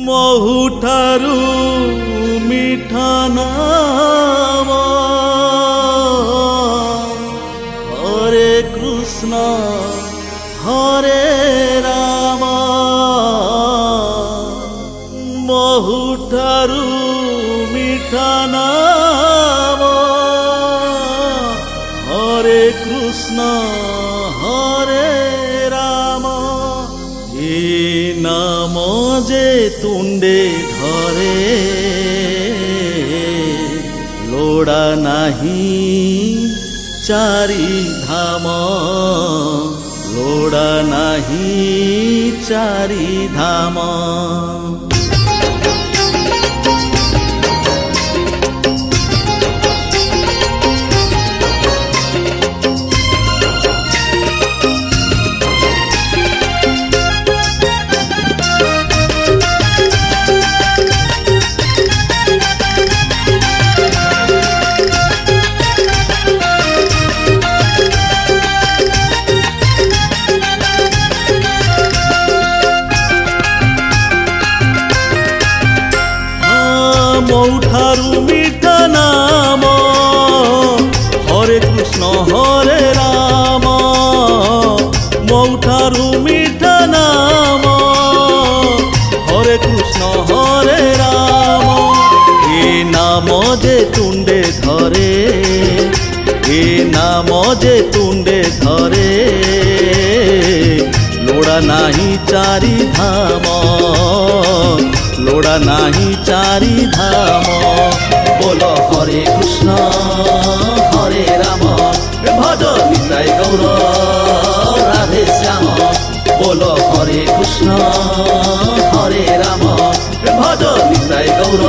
ମହୁଠାରୁ ମିଠା ନାମ ହରେ କୃଷ୍ଣ ହରେ ରାମ ମହୁଠାରୁ ମିଠା ନାମ ହରେ କୃଷ୍ଣ ହରେ ରାମ ଏ নাম যে তুণ্ডে ধরে লোড়া নাহি চারি ধাম লোড়া নাহি চারি ধাম মৌঠারু মিঠা নাম হরে কৃষ্ণ হরে রাম মৌঠারু মিঠা নাম হরে কৃষ্ণ হরে রাম এ নাম যে তুণ্ডে ধরে এ নাম যে তুণ্ডে ধরে লোড়া নাহি চারি ধাম লোড়া নাহি চারি ধাম বল হরে কৃষ্ণ হরে রাম ভজ নিতাই গৌর রাধে শ্যাম বল হরে কৃষ্ণ হরে রাম ভজ নিতাই গৌর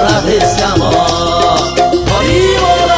রাধে শ্যাম হরি বল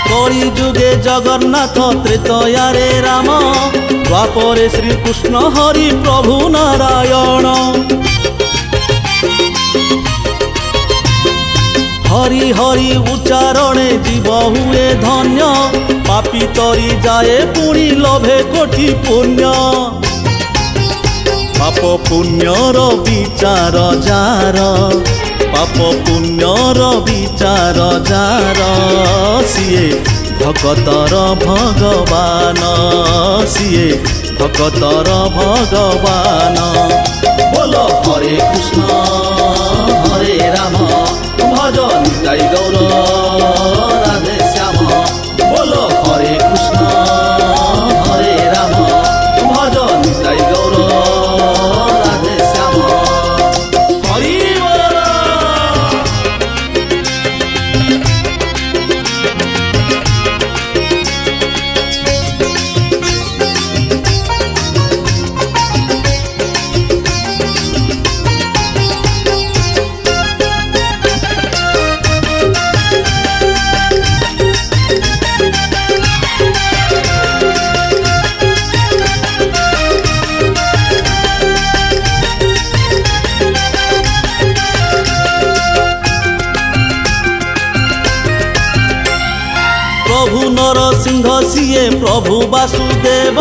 কলি যুগে জগন্নাথ ত্রেতয়ারে রাম দ্বাপরে শ্রীকৃষ্ণ হরি প্রভু নারায়ণ হরি হরি উচ্চারণে জীব হুয়ে ধন্য পাপি তরি যায় পুଣି লভে কোটি পুণ্য পাপ পুণ্যর বিচার যার পাপ পুণ্যর বিচার যার সিয়ে ভকতর ভগবান সিয়ে ভকতর ভগবান বল হরে কৃষ্ণ হরে রাম ভজ নিতাই গৌর রাধে শ্যাম বল হরে কৃষ্ণ হরে রাম ভজ নিতাই গৌর রাধে শ্যাম হরি প্রভু নরসিংহ সিয়ে প্রভু বাসুদেব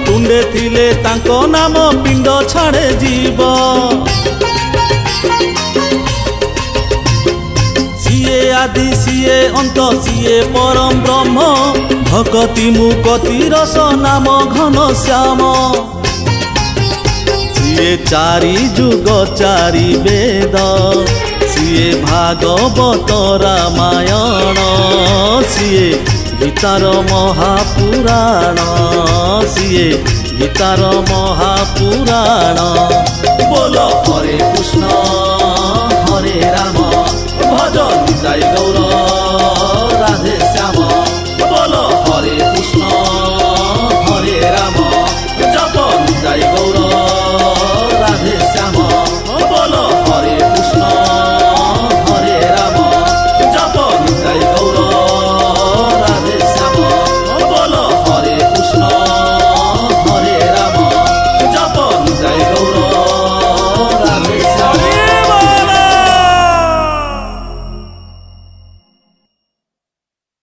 তুণ্ডে থিলে তাঙ্ক নাম পিণ্ড ছাড়ে জীব সিয়ে আদি সিয়ে অন্ত সিয়ে পরম ব্রহ্ম ভকতি মুকতি রস নাম ঘন শ্যাম সিয়ে চারি যুগ চারি বেদ সিয়ে ভাগবত রামায়ণ সিয়ে গীতার মহাপুরাণ সিয়ে গীতার মহাপুরাণ বল হরে কৃষ্ণ